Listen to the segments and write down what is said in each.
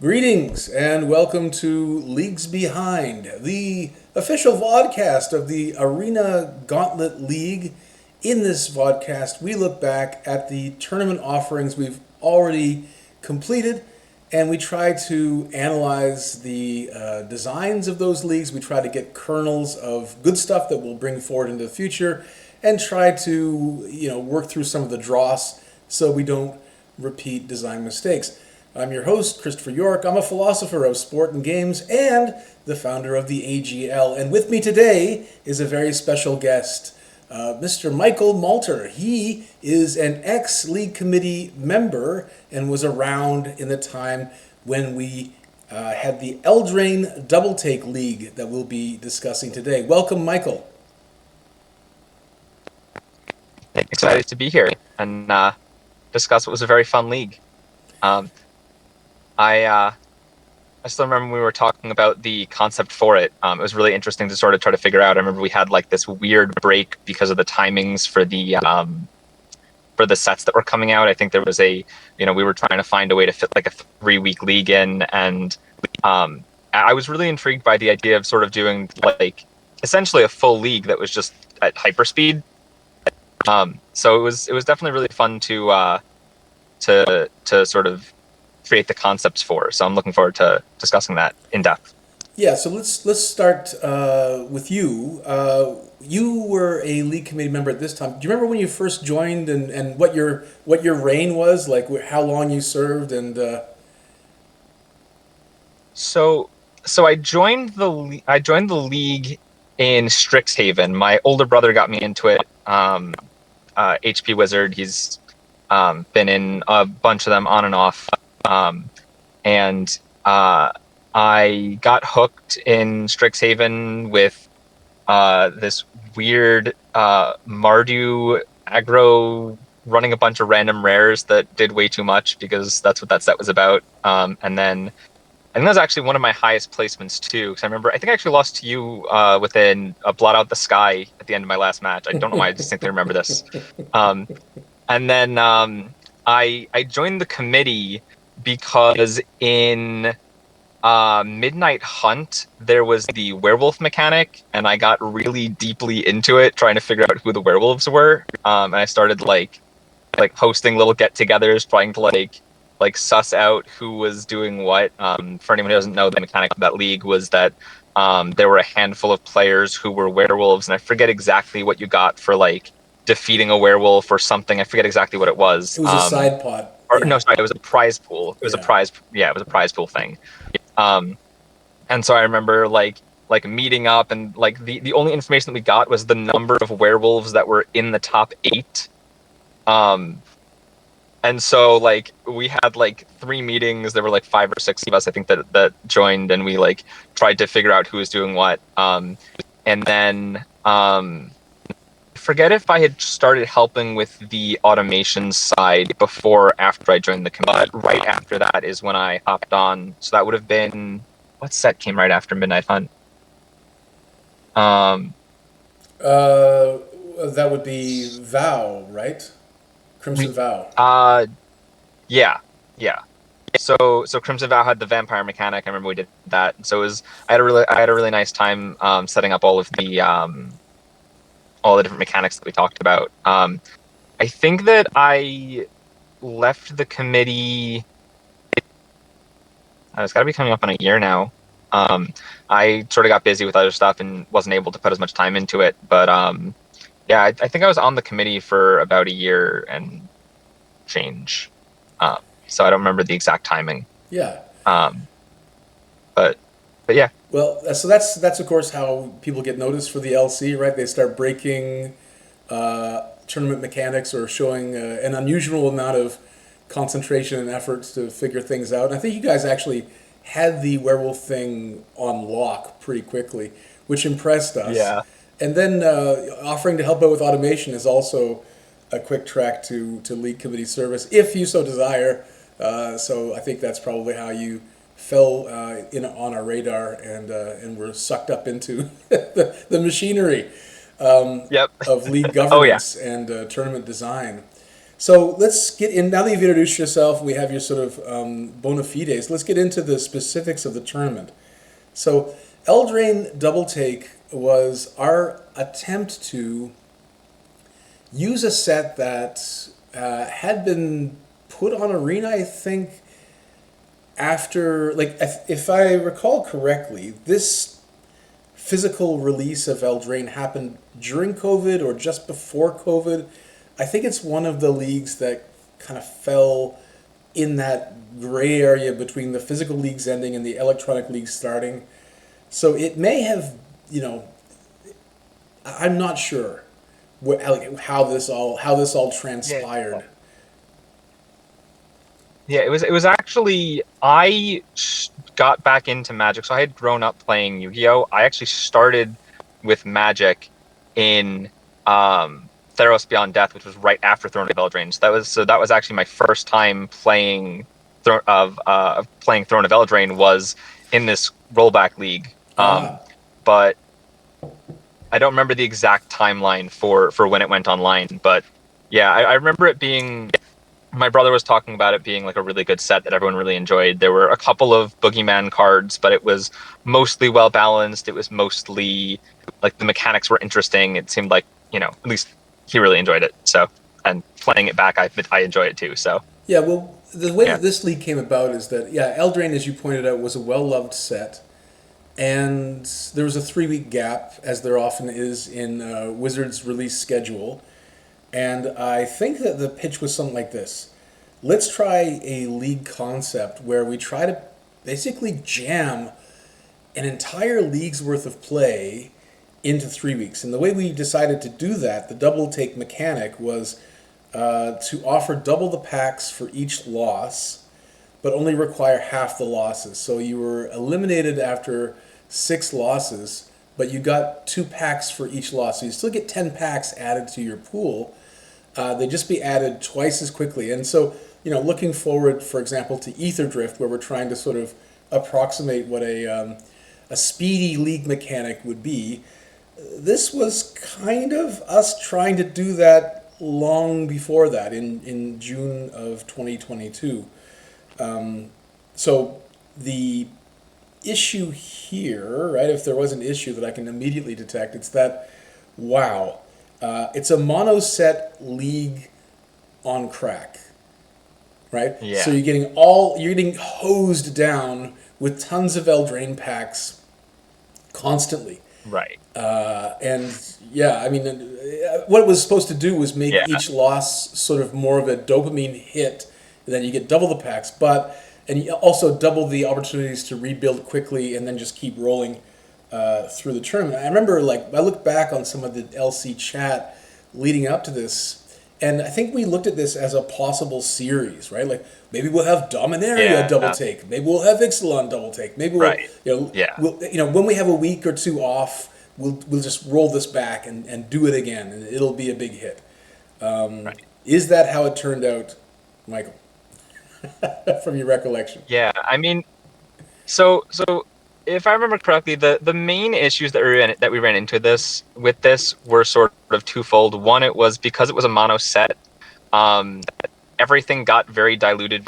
Greetings and welcome to Leagues Behind, the official vodcast of the Arena Gauntlet League. In this vodcast, we look back at the tournament offerings we've already completed and we try to analyze the designs of those leagues. We try to get kernels of good stuff that we'll bring forward into the future and try to work through some of the dross so we don't repeat design mistakes. I'm your host, Christopher York. I'm a philosopher of sport and games and the founder of the AGL. And with me today is a very special guest, Mr. Michael Malter. He is an ex-league committee member and was around in the time when we had the Eldraine Double Take League that we'll be discussing today. Welcome, Michael. Excited to be here and discuss what was a very fun league. I still remember when we were talking about the concept for it. It was really interesting to sort of try to figure out. I remember we had like this weird break because of the timings for the sets that were coming out. I think there was we were trying to find a way to fit like a 3-week league in, and I was really intrigued by the idea of sort of doing like essentially a full league that was just at hyperspeed. So it was definitely really fun to sort of create the concepts for. So I'm looking forward to discussing that in depth. Yeah, so let's start with you. You were a league committee member at this time. Do you remember when you first joined and what your reign was, like how long you served and? So I joined the league in Strixhaven. My older brother got me into it. HP Wizard. He's been in a bunch of them on and off. And I got hooked in Strixhaven with this weird Mardu aggro running a bunch of random rares that did way too much because that's what that set was about. And then I think that was actually one of my highest placements too, because I think I actually lost to you within a Blot Out the Sky at the end of my last match. I don't know why I distinctly remember this. And then I joined the committee because in Midnight Hunt there was the werewolf mechanic, and I got really deeply into it, trying to figure out who the werewolves were. And I started like hosting little get-togethers, trying to like suss out who was doing what. For anyone who doesn't know, the mechanic of that league was that there were a handful of players who were werewolves, and I forget exactly what you got for like defeating a werewolf or something. I forget exactly what it was. It was a side pot. No, sorry, it was a prize pool. It was a prize. Yeah, it was a prize pool thing. And so I remember like meeting up, and like the only information that we got was the number of werewolves that were in the top 8. And so like we had like 3 meetings. There were like 5 or 6 of us, I think, that joined, and we like tried to figure out who was doing what. And then forget if I had started helping with the automation side before or after I joined the committee. But right after that is when I hopped on. So that would have been, what set came right after Midnight Hunt? That would be Vow, right? Crimson Vow. Yeah. So Crimson Vow had the vampire mechanic. I remember we did that. So I had a really nice time setting up all the different mechanics that we talked about. I think that I left the committee. It's got to be coming up on a year now. I sort of got busy with other stuff and wasn't able to put as much time into it. But yeah, I think I was on the committee for about a year and change. So I don't remember the exact timing. Yeah. But yeah. Well, so that's of course how people get noticed for the LC, right? They start breaking tournament mechanics or showing an unusual amount of concentration and efforts to figure things out. And I think you guys actually had the werewolf thing on lock pretty quickly, which impressed us. Yeah. And then offering to help out with automation is also a quick track to league committee service, if you so desire. So I think that's probably how you fell on our radar and were sucked up into the machinery of league governance and tournament design. So let's get in. Now that you've introduced yourself, we have your sort of bona fides. Let's get into the specifics of the tournament. So, Eldraine Double Take was our attempt to use a set that had been put on Arena, I think, after, like, if I recall correctly, this physical release of Eldraine happened during COVID or just before COVID. I think it's one of the leagues that kind of fell in that gray area between the physical leagues ending and the electronic leagues starting. So it may have, I'm not sure how this all Yeah. transpired. Yeah, it was actually got back into Magic. So I had grown up playing Yu-Gi-Oh. I actually started with Magic in Theros Beyond Death, which was right after Throne of Eldraine. So that was actually my first time playing playing Throne of Eldraine was in this rollback league. Ah, But I don't remember the exact timeline for when it went online. But yeah, I remember it being my brother was talking about it being like a really good set that everyone really enjoyed. There were a couple of boogeyman cards, but it was mostly well balanced. It was mostly like the mechanics were interesting. It seemed like, at least he really enjoyed it. So, and playing it back, I enjoy it too. So, yeah. Well, the way yeah. that this league came about is that, yeah, Eldraine, as you pointed out, was a well-loved set, and there was a 3-week gap, as there often is in Wizards' release schedule. And I think that the pitch was something like this: let's try a league concept where we try to basically jam an entire league's worth of play into 3 weeks. And the way we decided to do that, the double take mechanic, was to offer double the packs for each loss, but only require half the losses. So you were eliminated after 6 losses, but you got 2 packs for each loss. So you still get 10 packs added to your pool. They just be added twice as quickly. And so, looking forward, for example, to Ether Drift, where we're trying to sort of approximate what a speedy league mechanic would be, this was kind of us trying to do that long before that in June of 2022. So the issue here, right, if there was an issue that I can immediately detect, it's that, wow, it's a mono set league on crack, right? So Yeah. you're getting hosed down with tons of Eldraine packs constantly. Right. And yeah, I mean, what it was supposed to do was make Yeah. each loss sort of more of a dopamine hit, and then you get double the packs, and you also double the opportunities to rebuild quickly and then just keep rolling through the tournament. I remember, like, I look back on some of the LC chat leading up to this, and I think we looked at this as a possible series, right? Like, maybe we'll have Dominaria double Yeah. take, maybe we'll have Ixalan double take, maybe Right. Yeah. when we have a week or two off, we'll just roll this back and do it again, and it'll be a big hit. Right. Is that how it turned out, Michael, from your recollection? Yeah. I mean, so if I remember correctly, the main issues that we ran into this were sort of twofold. One, it was because it was a mono set, um, everything got very diluted,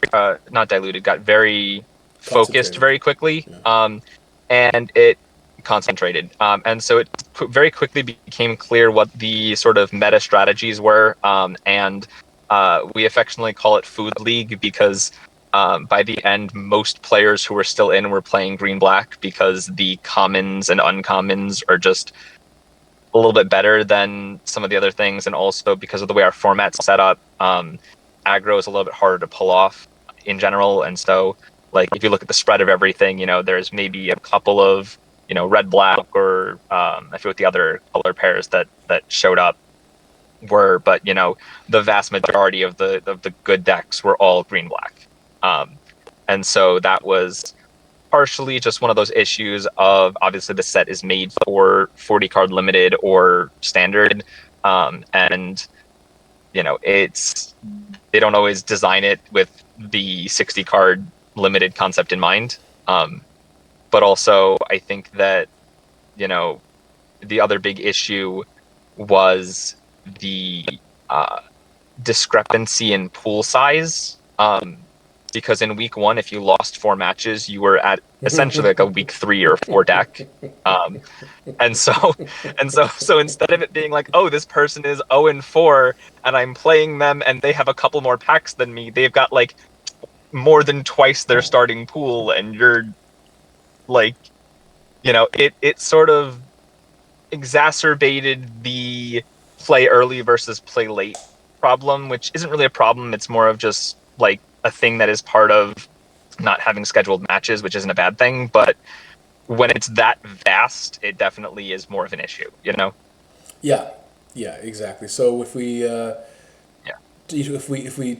not diluted, got very focused Concentrated. very quickly, Yeah. and it concentrated. And so it very quickly became clear what the sort of meta strategies were, and we affectionately call it Food League because by the end, most players who were still in were playing green-black because the commons and uncommons are just a little bit better than some of the other things, and also because of the way our format's set up, aggro is a little bit harder to pull off in general. And so, like, if you look at the spread of everything, there's maybe a couple of red black or I forget what the other color pairs that showed up were, but the vast majority of the good decks were all green black. And so that was partially just one of those issues of obviously the set is made for 40 card limited or standard, and it's they don't always design it with the 60 card limited concept in mind. But also I think that the other big issue was the discrepancy in pool size. Because in week one, if you lost 4 matches, you were at essentially like a week 3 or 4 deck. Um, and so so instead of it being like, oh, this person is 0-4 and I'm playing them and they have a couple more packs than me, they've got like more than twice their starting pool, and you're like, it sort of exacerbated the play early versus play late problem, which isn't really a problem. It's more of just like a thing that is part of not having scheduled matches, which isn't a bad thing. But when it's that vast, it definitely is more of an issue, Yeah, yeah, exactly. So if we Yeah. if we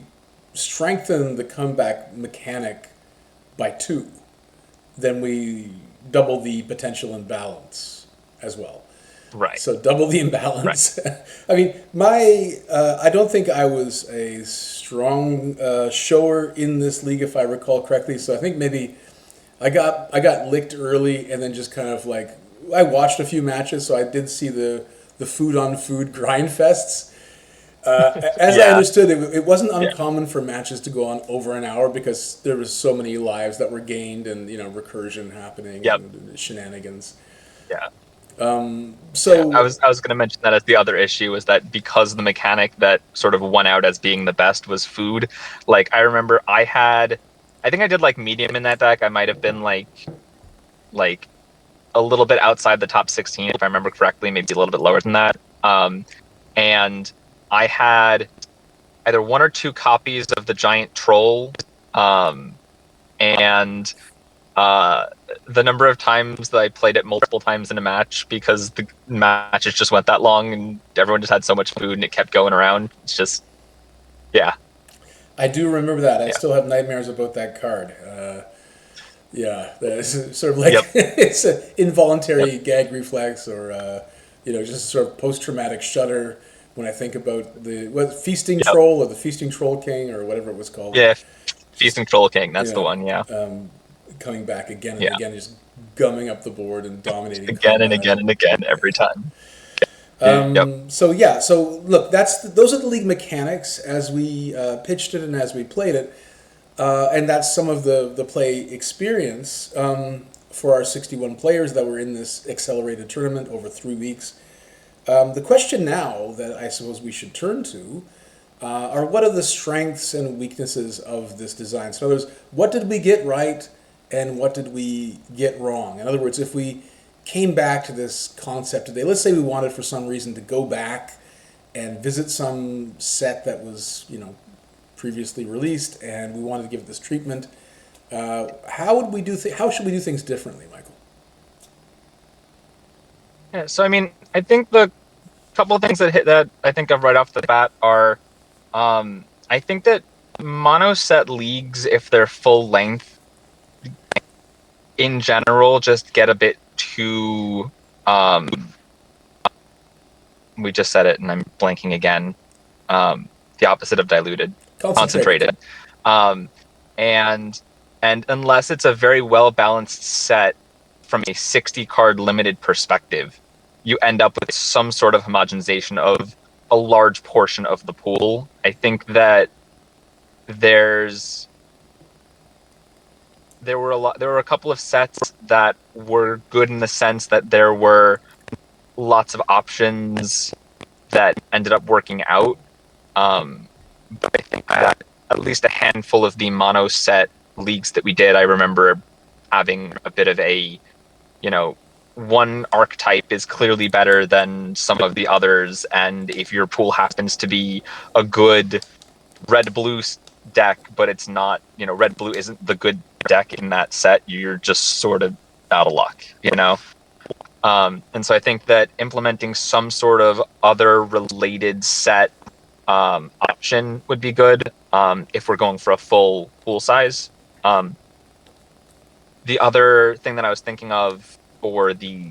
strengthen the comeback mechanic by two, then we double the potential imbalance as well. Right. So double the Right. imbalance. I mean, I don't think I was a strong shower in this league, if I recall correctly. So I think maybe I got licked early, and then just kind of like I watched a few matches, so I did see the food on food grind fests. As I Yeah. understood, it wasn't Yeah. uncommon for matches to go on over an hour because there was so many lives that were gained, and recursion happening Yep. and shenanigans. Yeah. Yeah. I So was I was going to mention that as the other issue is that because the mechanic that sort of won out as being the best was food. Like I remember I think I did like medium in that deck. I might have been like a little bit outside the top 16 if I remember correctly, maybe a little bit lower than that. And I had either 1 or 2 copies of the giant troll, um, and uh, the number of times that I played it multiple times in a match because the matches just went that long and everyone just had so much food and it kept going around. It's just, yeah, I do remember that. I yeah, still have nightmares about that card. Yeah, that's sort of like yep, it's an yep, involuntary gag reflex, or just a sort of post-traumatic shudder when I think about the feasting yep, troll or the feasting troll king or whatever it was called. yeah. Feast Just and Troll King, you that's the know, one, yeah, coming back again and yeah, again, just gumming up the board and dominating again and combat. again and again every time. Yep, So yeah, so look, those are the league mechanics as we pitched it and as we played it, and that's some of the play experience for our 61 players that were in this accelerated tournament over 3 weeks. The question now that I suppose we should turn to are what are the strengths and weaknesses of this design? So in other words, what did we get right and what did we get wrong? In other words, if we came back to this concept today, let's say we wanted for some reason to go back and visit some set that was, previously released, and we wanted to give it this treatment. How would we do? How should we do things differently, Michael? yeah. So I mean, I think the couple of things that hit that I think of right off the bat are, I think that mono set leagues, if they're full length, in general, just get a bit too. We just said it, and I'm blanking again. The opposite of diluted, Concentrated. concentrated, um, and and unless it's a very well balanced set from a 60 card limited perspective, you end up with some sort of homogenization of a large portion of the pool. I think that there's there were a couple of sets that were good in the sense that there were lots of options that ended up working out. But I think that at least a handful of the mono set leagues that we did, I remember having a bit of a, you know, one archetype is clearly better than some of the others, and if your pool happens to be a good red blue deck, but it's not, red blue isn't the good deck in that set, you're just sort of out of luck. And so I think that implementing some sort of other related set option would be good if we're going for a full pool size. The other thing that I was thinking of for the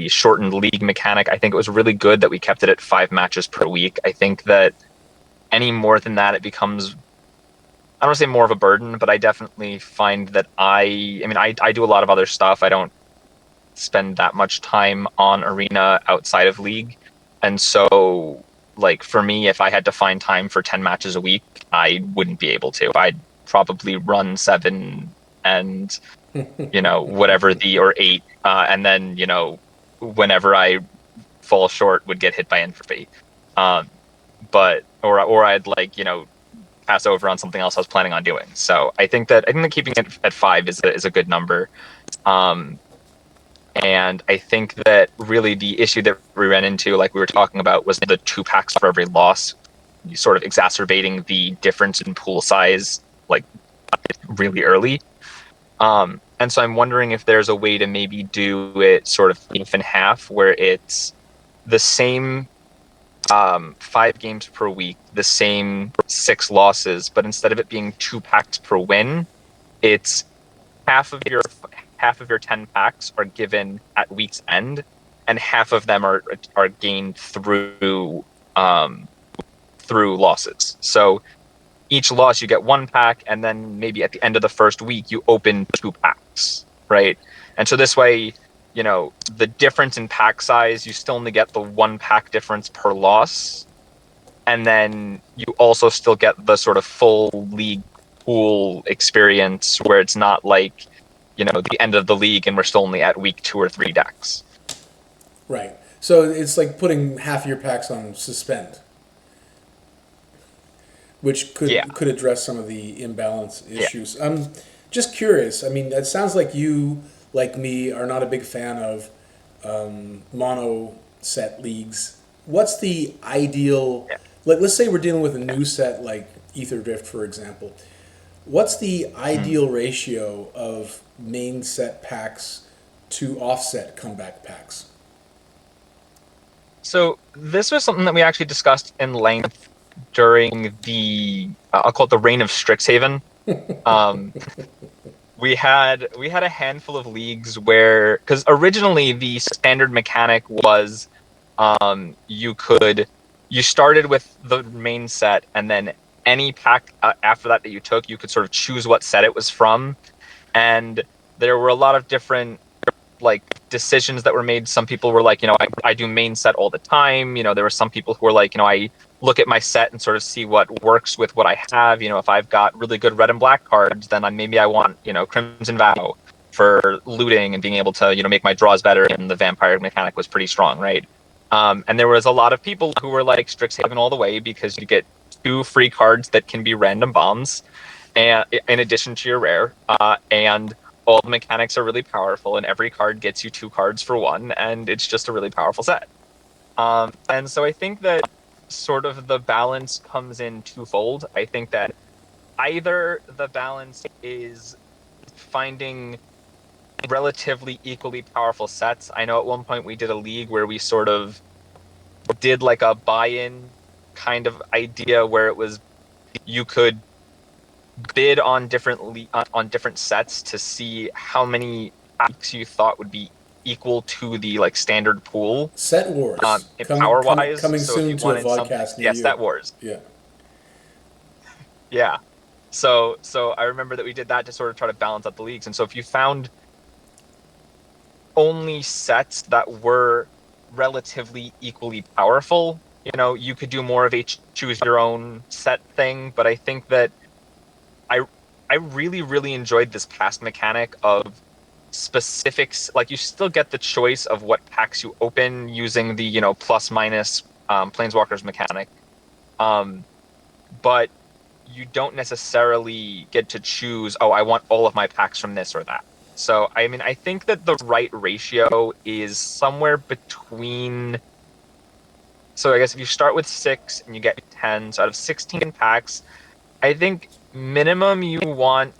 shortened league mechanic, I think it was really good that we kept it at 5 matches per week. I think that any more than that, it becomes, I don't want to say more of a burden, but I definitely find that I do a lot of other stuff. I don't spend that much time on Arena outside of League. And so like for me, if I had to find time for 10 matches a week, I wouldn't be able to. I'd probably run 7 and, whatever or 8. And then, whenever I fall short would get hit by entropy. Um, or I'd pass over on something else I was planning on doing. So I think that keeping it at 5 is a good number. Um, and I think that really the issue that we ran into, like we were talking about, was the 2 packs for every loss, sort of exacerbating the difference in pool size, like really early. And so I'm wondering if there's a way to maybe do it sort of half and half, where it's the same 5 games per week, the same 6 losses, but instead of it being 2 packs per win, it's half of your 10 packs are given at week's end, and half of them are gained through losses. So each loss you get 1 pack, and then maybe at the end of the first week you open 2 packs, right? And so this way, the difference in pack size, you still only get the 1 pack difference per loss, and then you also still get the sort of full league pool experience, where it's not like the end of the league and we're still only at week 2 or 3 decks. Right. So it's like putting half your packs on suspend, which Yeah. could address some of the imbalance Yeah. issues. I'm just curious. I mean, it sounds like you, like me, are not a big fan of mono set leagues. What's the ideal? Yeah. Like, let's say we're dealing with a new set like Ether Drift, for example. What's the ideal ratio of main set packs to offset comeback packs? So this was something that we actually discussed in length during the I'll call it the reign of Strixhaven. Um, we had a handful of leagues where, because originally the standard mechanic was, you started with the main set, and then any pack after that you took, you could sort of choose what set it was from, and there were a lot of different like decisions that were made. Some people were like, I do main set all the time. There were some people who were like, I look at my set and sort of see what works with what I have. If I've got really good red and black cards, then maybe I want, Crimson Vow for looting and being able to, make my draws better. And the vampire mechanic was pretty strong, right? And there was a lot of people who were like Strixhaven all the way, because you get 2 free cards that can be random bombs, and in addition to your rare, and all the mechanics are really powerful, and every card gets you 2 cards for 1, and it's just a really powerful set. And so I think that sort of the balance comes in twofold. I think that either the balance is finding relatively equally powerful sets. I know at one point we did a league where we sort of did like a buy-in kind of idea, where it was you could bid on different sets to see how many packs you thought would be equal to the like standard pool. Set Wars. Power wise. Coming So soon if you to a wanted something, vodcast near yes, you. Set Wars. Yeah. Yeah. So I remember that we did that to sort of try to balance out the leagues. And so if you found only sets that were relatively equally powerful, you could do more of a choose your own set thing. But I think that I really, really enjoyed this past mechanic of specifics. Like, you still get the choice of what packs you open using the, plus minus Planeswalkers mechanic. But you don't necessarily get to choose, oh, I want all of my packs from this or that. So, I mean, I think that the right ratio is somewhere between. So, I guess if you start with 6 and you get 10, so out of 16 packs, I think minimum you want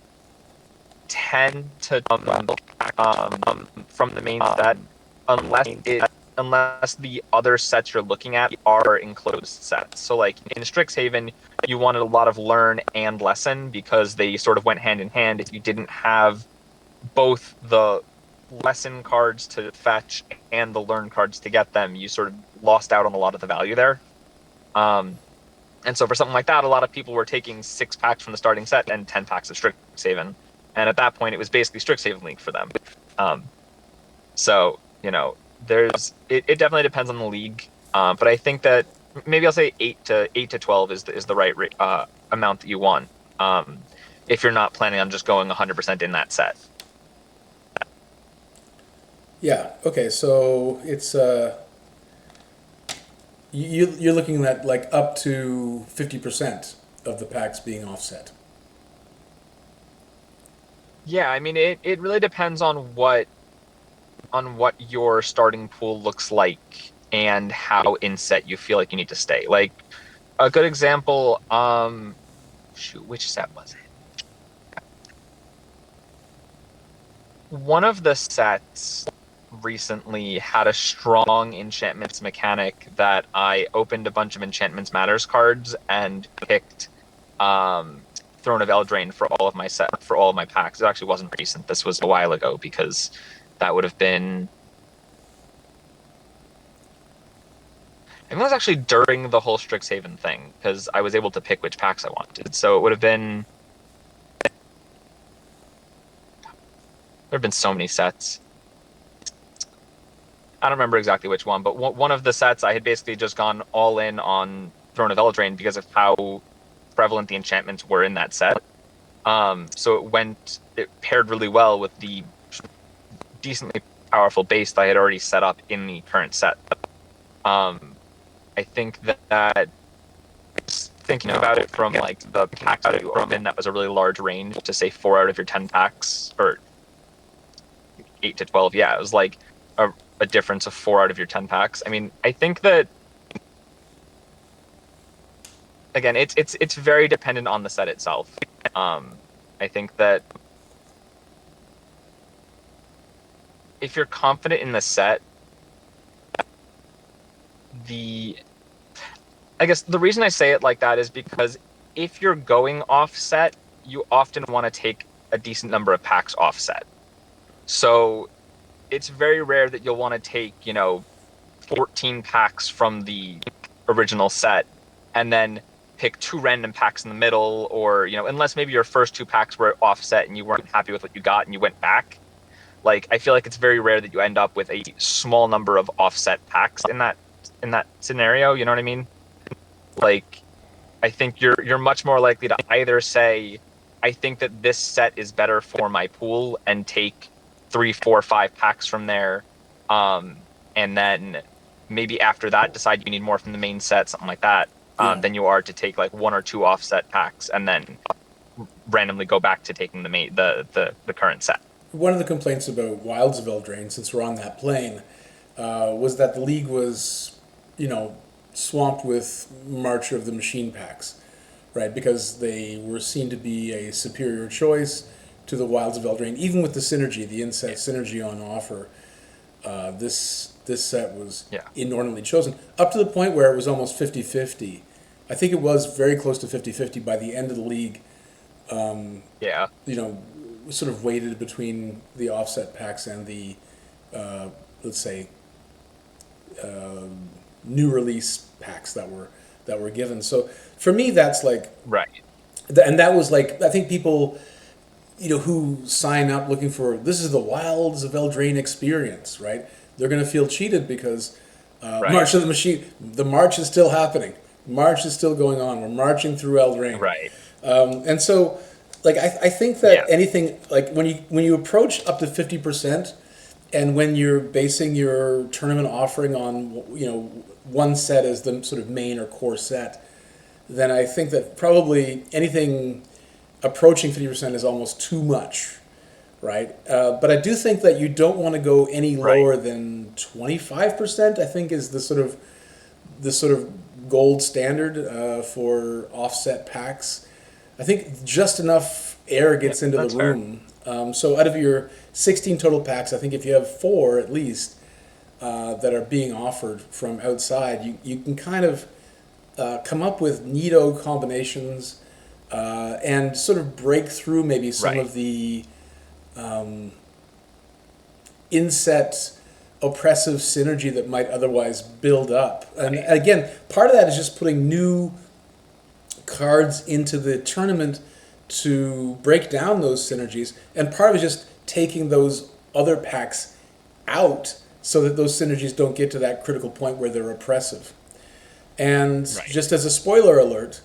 10 to from the main set, unless the other sets you're looking at are enclosed sets. So like in Strixhaven, you wanted a lot of learn and lesson, because they sort of went hand in hand. If you didn't have both the lesson cards to fetch and the learn cards to get them, you sort of lost out on a lot of the value there. And so for something like that, a lot of people were taking 6 packs from the starting set and 10 packs of Strixhaven. And at that point, it was basically Strixhaven League for them. So, it definitely depends on the league. But I think that maybe I'll say 8 to 12 is the right amount that you want. Um, if you're not planning on just going 100% in that set. Yeah. Okay. So it's you're looking at like up to 50% of the packs being offset. Yeah, I mean it really depends on what your starting pool looks like and how inset you feel like you need to stay. Like a good example, shoot, which set was it? One of the sets recently had a strong enchantments mechanic that I opened a bunch of enchantments matters cards and picked um Throne of Eldraine for all of my packs. It actually wasn't recent. This was a while ago because that would have been I think it was actually during the whole Strixhaven thing because I was able to pick which packs I wanted. So it would have been there have been so many sets. I don't remember exactly which one, but one of the sets I had basically just gone all in on Throne of Eldraine because of how prevalent the enchantments were in that set. So it paired really well with the decently powerful base that I had already set up in the current set. Um, I think that thinking about it from like the packs that you open, that was a really large range to say 4 out of your 10 packs or 8 to 12. Yeah, it was like a difference of 4 out of your 10 packs. I mean, I think that again, it's very dependent on the set itself. I think that if you're confident in the set, the I guess the reason I say it like that is because if you're going offset, you often want to take a decent number of packs offset. So it's very rare that you'll want to take, 14 packs from the original set and then pick 2 random packs in the middle, or, unless maybe your first 2 packs were offset and you weren't happy with what you got and you went back. Like, I feel like it's very rare that you end up with a small number of offset packs in that scenario. You know what I mean? Like, I think you're much more likely to either say, I think that this set is better for my pool and take 3, 4, 5 packs from there, and then maybe after that decide you need more from the main set, something like that. Yeah. Than you are to take like 1 or 2 offset packs and then randomly go back to taking the current set. One of the complaints about Wilds of Eldraine, since we're on that plane, was that the league was, you know, swamped with March of the Machine packs, right? Because they were seen to be a superior choice to the Wilds of Eldraine, even with the synergy, the inset synergy on offer. This set was Yeah. inordinately chosen, up to the point where it was almost 50-50. I think it was very close to 50-50 by the end of the league. Yeah. You know, sort of weighted between the offset packs and the, let's say, new release packs that were given. So for me, that's like, Right. and that was like, I think people, who sign up looking for, this is the Wilds of Eldraine experience, right? They're going to feel cheated because Right. March of the Machine, the march is still happening. March is still going on. We're marching through Eldraine. Right. And so, like, I think that Yeah. anything, like, when you approach up to 50%, and when you're basing your tournament offering on, one set as the sort of main or core set, then I think that probably anything approaching 50% is almost too much, right? But I do think that you don't want to go any Right. lower than 25%. I think is the sort of gold standard for offset packs. I think just enough air gets into the That's fair. room. So out of your 16 total packs, I think if you have 4 at least that are being offered from outside, you can kind of come up with neato combinations and sort of break through maybe some Right. of the inset oppressive synergy that might otherwise build up. And Right. again, part of that is just putting new cards into the tournament to break down those synergies, and part of it is just taking those other packs out so that those synergies don't get to that critical point where they're oppressive. And Right. just as a spoiler alert,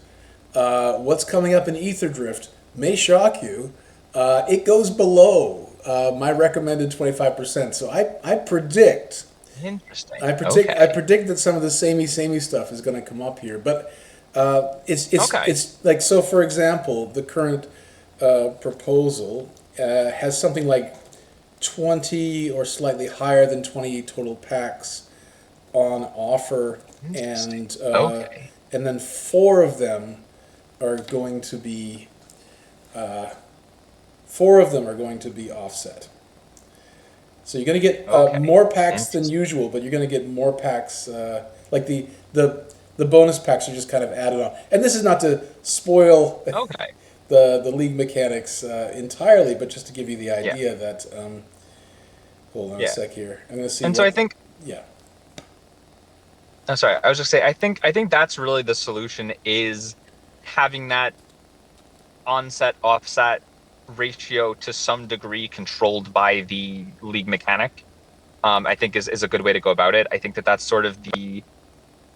what's coming up in Ether Drift may shock you. It goes below my recommended 25%. So Interesting. I Okay. predict that some of the samey stuff is going to come up here. But Okay. it's like, so. For example, the current proposal has something like 20 or slightly higher than 20 total packs on offer, Interesting. and Okay. then four of them are going to be offset. So you're going to get Okay. more packs than Interesting. usual, but you're going to get more packs. Like the bonus packs are just kind of added on. And this is not to spoil Okay. the league mechanics entirely, but just to give you the Yeah. idea that. Hold on a Yeah. sec here. I'm going to see And so I what. think Yeah. I'm sorry, I was just say I think that's really the solution is having that onset offset ratio to some degree controlled by the league mechanic. I think is a good way to go about it. I think that that's sort of the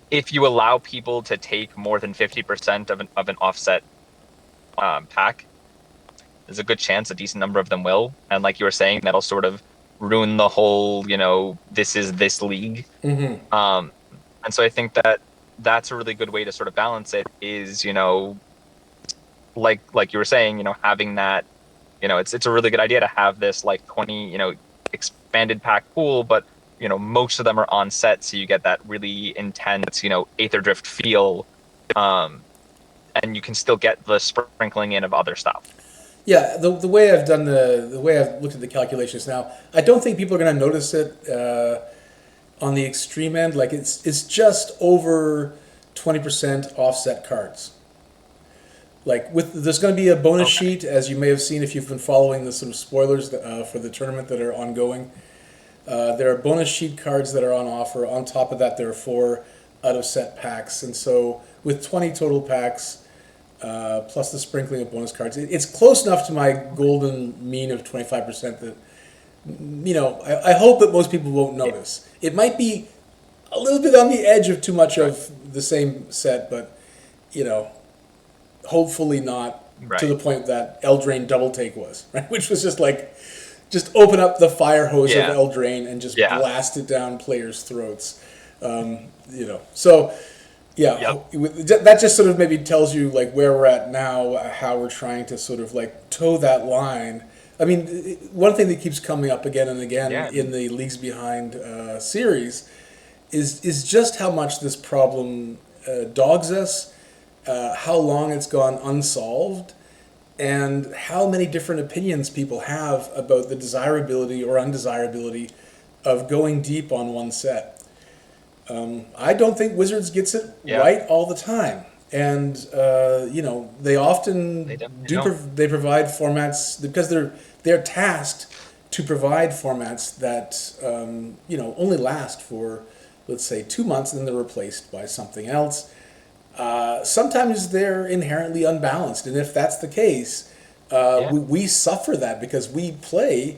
if you allow people to take more than 50% of an offset pack, there's a good chance a decent number of them will. And like you were saying, that'll sort of ruin the whole, this is this league. Mm-hmm. Um, and so I think that that's a really good way to sort of balance it is, like you were saying, having that, it's a really good idea to have this like 20, expanded pack pool, but most of them are on set, so you get that really intense, Aether Drift feel. Um, and you can still get the sprinkling in of other stuff. Yeah, the way I've done the way I've looked at the calculations now, I don't think people are going to notice it on the extreme end. Like it's just over 20% offset cards. Like there's going to be a bonus Okay. sheet, as you may have seen if you've been following the sort of spoilers for the tournament that are ongoing. There are bonus sheet cards that are on offer. On top of that, there are four out of set packs, and so with 20 total packs, plus the sprinkling of bonus cards, it's close enough to my golden mean of 25% that I hope that most people won't Yeah. notice. It might be a little bit on the edge of too much Right. of the same set, but you know, hopefully not to Right. the point that Eldraine Double Take was, right? Which was just like, just open up the fire hose of Yeah. Eldraine and just Yeah. blast it down players' throats. So yeah, Yep. that just sort of maybe tells you like where we're at now, how we're trying to sort of like toe that line. I mean, one thing that keeps coming up again and again Yeah. in the Leagues Behind series is just how much this problem dogs us, how long it's gone unsolved, and how many different opinions people have about the desirability or undesirability of going deep on one set. I don't think Wizards gets it Yeah. right all the time, and they They often definitely don't. they provide formats because they're tasked to provide formats that only last for, let's say, 2 months, and then they're replaced by something else. Sometimes they're inherently unbalanced, and if that's the case, Yeah. we suffer that because we play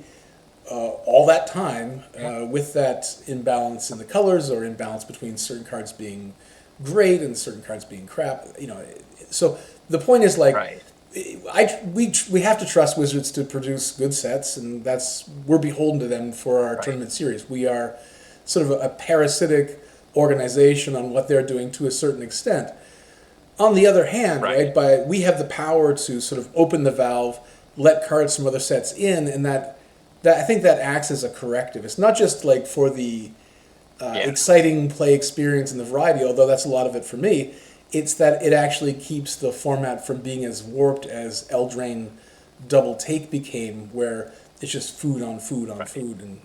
all that time Yeah. with that imbalance in the colors or imbalance between certain cards being great and certain cards being crap. So the point is like, Right. we have to trust Wizards to produce good sets, and we're beholden to them for our Right. tournament series. We are sort of a parasitic organization on what they're doing to a certain extent. On the other hand, right, Right. we have the power to sort of open the valve, let cards from other sets in, and that I think that acts as a corrective. It's not just like for the Yeah. exciting play experience and the variety, although that's a lot of it for me. It's that it actually keeps the format from being as warped as Eldraine Double Take became, where it's just food on food on Right. food, and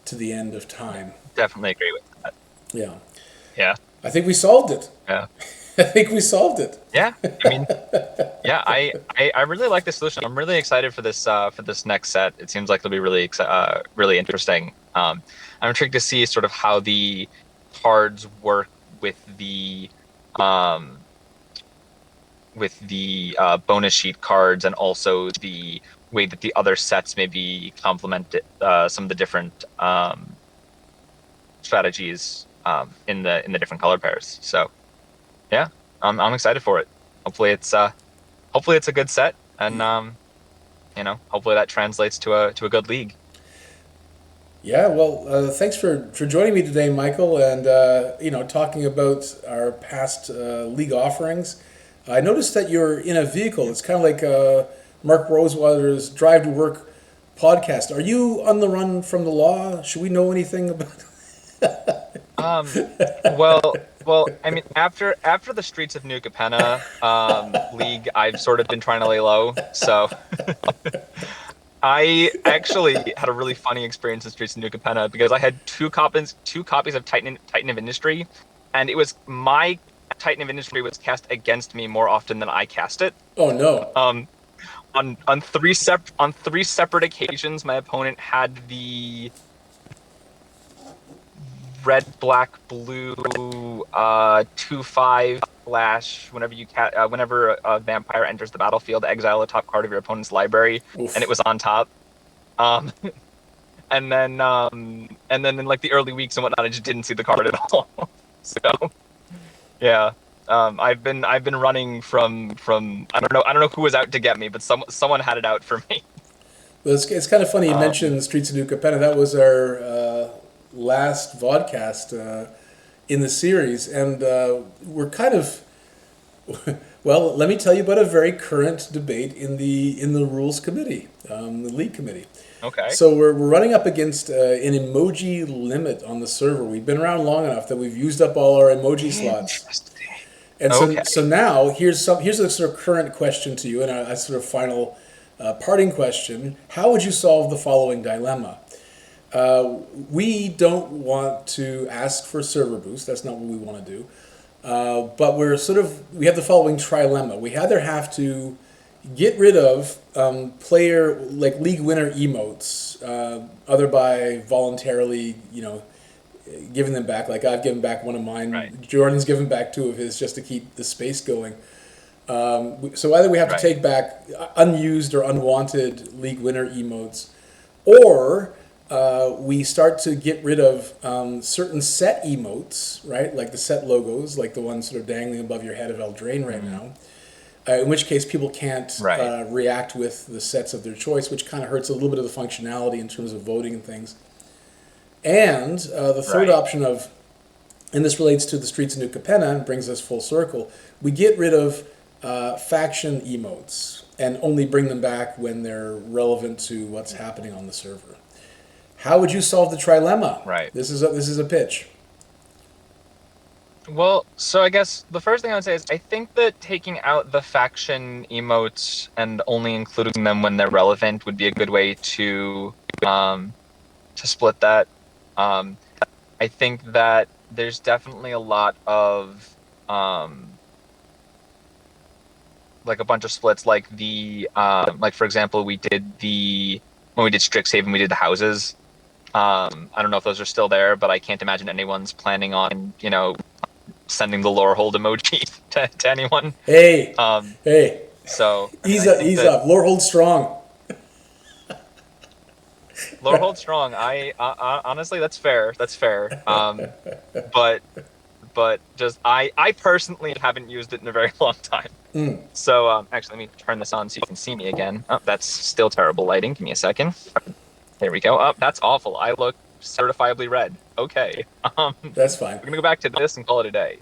to the end of Yeah. time. Definitely agree with that. Yeah, Yeah. I think we solved it. Yeah. I think we solved it. Yeah. I mean, yeah, I really like this solution. I'm really excited for this next set. It seems like it'll be really interesting. I'm intrigued to see sort of how the cards work with um bonus sheet cards and also the way that the other sets maybe complement some of the different strategies in the different color pairs. So yeah, I'm excited for it. Hopefully it's a good set, and hopefully that translates to a good league. Yeah, well, thanks for joining me today, Michael, and talking about our past league offerings. I noticed that you're in a vehicle. It's kind of like Mark Rosewater's Drive to Work podcast. Are you on the run from the law? Should we know anything about? Um, well, I mean, after the Streets of New Capenna league, I've sort of been trying to lay low. So I actually had a really funny experience in Streets of New Capenna because I had two copies of Titan of Industry, and it was my Titan of Industry was cast against me more often than I cast it. Oh no! Um, on three separate occasions, my opponent had the red, black, blue 2/5 flash. Whenever a vampire enters the battlefield, exile a top card of your opponent's library, and it Oof. was on top. Um, and then in like the early weeks and whatnot, I just didn't see the card at all. So yeah, I've been running from I don't know who was out to get me, but someone had it out for me. Well, it's kind of funny you Um, mentioned Streets of New Capenna. That was our last vodcast in the series, and we're kind of well. Let me tell you about a very current debate in the rules committee, the league committee. okay, So we're running up against an emoji limit on the server. We've been around long enough that we've used up all our emoji slots. interesting. And so Okay, now here's a sort of current question to you, and a sort of final parting question. How would you solve the following dilemma? We don't want to ask for server boost. That's not what we want to do. But we have the following trilemma. We either have to get rid of player like league winner emotes, other by voluntarily, giving them back. Like I've given back one of right, mine. Jordan's given back two of his just to keep the space going. So either we have to right, take back unused or unwanted league winner emotes, or we start to get rid of certain set emotes, right? Like the set logos, like the ones sort of dangling above your head of Eldraine right mm, now. In which case, people can't right, react with the sets of their choice, which kind of hurts a little bit of the functionality in terms of voting and things. And the third right, option of, and this relates to the Streets of New Capenna and brings us full circle, we get rid of faction emotes and only bring them back when they're relevant to what's happening on the server. How would you solve the trilemma? right. This is a pitch. Well, so I guess the first thing I would say is I think that taking out the faction emotes and only including them when they're relevant would be a good way um, to split that. Um, I think that there's definitely a lot of like a bunch of splits, like like for example, when we did Strixhaven, we did the houses. I don't know if those are still there, but I can't imagine anyone's planning on sending the lore hold emoji to anyone. Hey, Um, hey, so I mean, ease I up, think ease that up. Lore hold strong. lore hold strong. Honestly, that's fair. That's fair. But just I personally haven't used it in a very long time. So actually, let me turn this on so you can see me again. Oh, that's still terrible lighting. Give me a second. There we go. Oh, that's awful. I look certifiably red. Okay. That's fine. We're gonna go back to this and call it a day.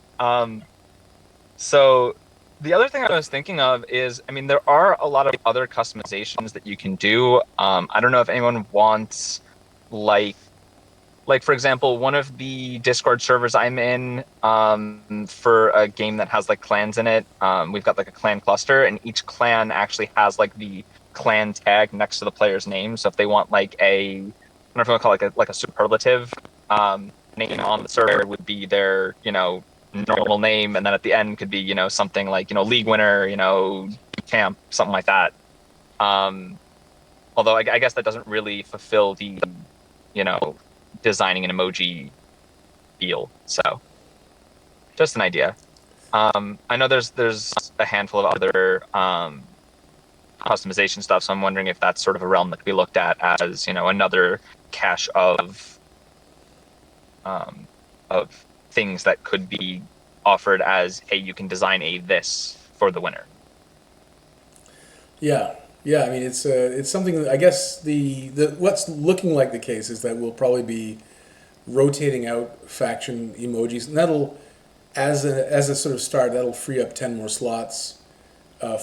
So the other thing I was thinking of is, I mean, there are a lot of other customizations that you can do. I don't know if anyone wants like for example, one of the Discord servers I'm in for a game that has like clans in it. We've got like a clan cluster, and each clan actually has like the clan tag next to the player's name. So if they want like I don't know if you want to call it like a superlative name on the server would be their normal name, and then at the end could be something like league winner, champ, something like that. Um, Although I guess that doesn't really fulfill the you know designing an emoji feel. So just an idea. I know there's a handful of other customization stuff, so I'm wondering if that's sort of a realm that could be looked at as another cache um, of things that could be offered as, hey, you can design a this for the winner. Yeah, yeah. I mean, it's something that I guess the what's looking like the case is that we'll probably be rotating out faction emojis, and that'll as a sort of start that'll free up 10 more slots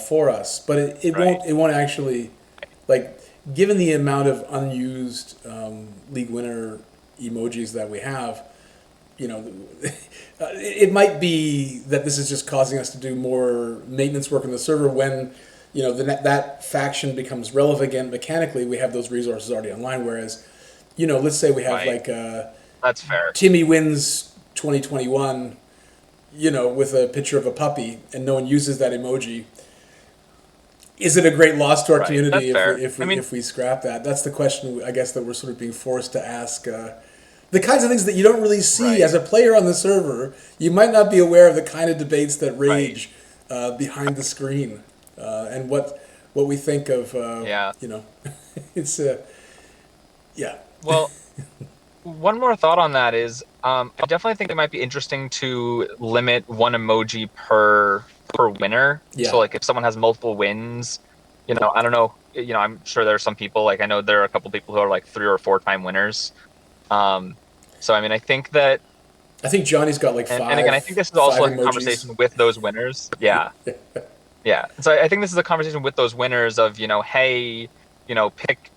for us. But Right. it won't actually like given the amount of unused league winner emojis that we have. You know, it might be that this is just causing us to do more maintenance work on the server when, you know, that faction becomes relevant again mechanically. We have those resources already online. Whereas, you know, let's say we have Right. like That's fair. Timmy wins 2021, you know, with a picture of a puppy, and no one uses that emoji. Is it a great loss to our Right. That's community fair. I mean, if we scrap that? That's the question I guess that we're sort of being forced to ask. The kinds of things that you don't really see right. as a player on the server. You might not be aware of the kind of debates that Right. rage behind the screen, and what we think of. Yeah. You know, it's yeah, Well, one more thought on that is, I definitely think it might be interesting to limit one emoji per winner. So, yeah, like, if someone has multiple wins, I don't know. I'm sure there are some people, like, I know there are a couple people who are like 3 or 4 time winners. Um, so, I mean, I think that, I think Johnny's got like and again, I think this is five also like a emojis. conversation with those winners. Yeah. Yeah. So I think this is a conversation with those winners of, hey,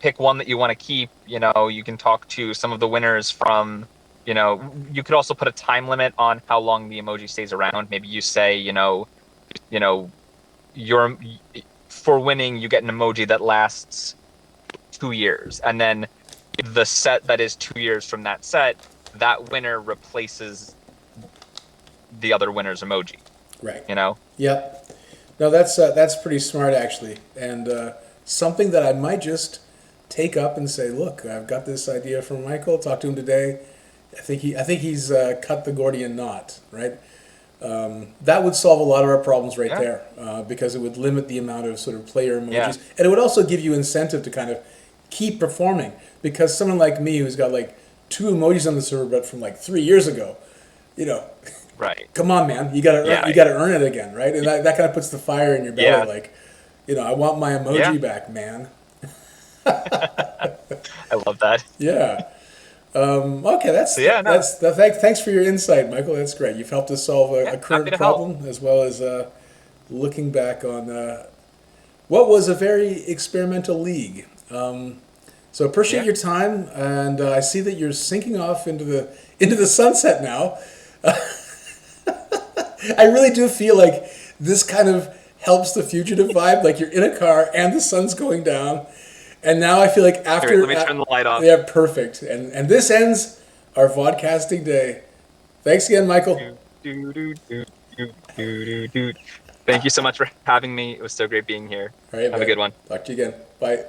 pick one that you want to keep. You can talk to some of the winners from, you could also put a time limit on how long the emoji stays around. Maybe you say, you know, you're for winning, you get an emoji that lasts 2 years, and then the set that is 2 years from that set, that winner replaces the other winner's emoji. Right. You know? Yep. No, that's pretty smart actually, and something that I might just take up and say, look, I've got this idea from Michael. Talk to him today. I think he's cut the Gordian knot, right? That would solve a lot of our problems right Yeah. there, because it would limit the amount of sort of player Yeah. emojis, and it would also give you incentive to kind of keep performing. Because someone like me who's got like 2 emojis on the server, but from like 3 years ago, you know, Right. come on, man, you gotta Yeah. you gotta earn it again, right? And that kind of puts the fire in your belly, Yeah. like, you know, I want my Yeah. emoji back, man. I love that. Yeah. Okay, So yeah, no, thanks for your insight, Michael. That's great. You've helped us solve yeah, a happy current to help. problem as well as looking back on what was a very experimental league. So appreciate Yeah. your time, and I see that you're sinking off into the sunset now. I really do feel like this kind of helps the fugitive vibe. Like you're in a car and the sun's going down, and now I feel like Here, after let me turn the light off. yeah, perfect. And this ends our vodcasting day. Thanks again, Michael. Do, do, do, do, do, do, do. Thank you so much for having me. It was so great being here. All right, Have a man. good one. Talk to you again. Bye.